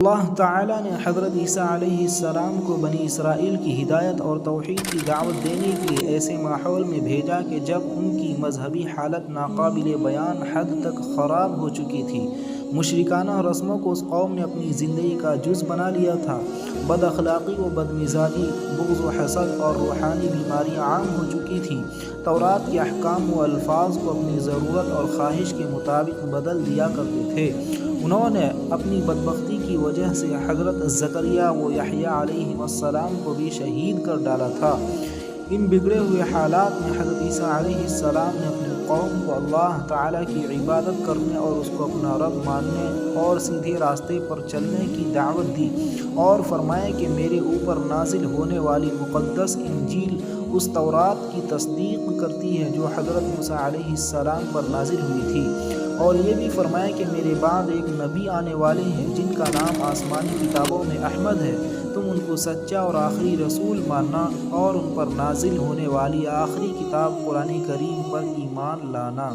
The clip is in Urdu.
اللہ تعالیٰ نے حضرت عیسیٰ علیہ السلام کو بنی اسرائیل کی ہدایت اور توحید کی دعوت دینے کے لیے ایسے ماحول میں بھیجا کہ جب ان کی مذہبی حالت ناقابل بیان حد تک خراب ہو چکی تھی۔ مشرکانہ رسموں کو اس قوم نے اپنی زندگی کا جز بنا لیا تھا۔ بد اخلاقی و بد مزاجی، بغض و حسد اور روحانی بیماریاں عام ہو چکی تھیں۔ تورات کے احکام و الفاظ کو اپنی ضرورت اور خواہش کے مطابق بدل دیا کرتے تھے۔ انہوں نے اپنی بدبختی کی وجہ سے حضرت زکریا و یحییٰ علیہ السلام کو بھی شہید کر ڈالا تھا۔ ان بگڑے ہوئے حالات میں حضرت عیسیٰ علیہ السلام نے اپنی قوم کو اللہ تعالیٰ کی عبادت کرنے اور اس کو اپنا رب ماننے اور سیدھے راستے پر چلنے کی دعوت دی، اور فرمایا کہ میرے اوپر نازل ہونے والی مقدس انجیل اس تورات کی تصدیق کرتی ہے جو حضرت موسیٰ علیہ السلام پر نازل ہوئی تھی، اور یہ بھی فرمایا کہ میرے بعد ایک نبی آنے والے ہیں جن کا نام آسمانی کتابوں میں احمد ہے، تم ان کو سچا اور آخری رسول ماننا اور ان پر نازل ہونے والی آخری کتاب قرآن کریم پر ایمان لانا۔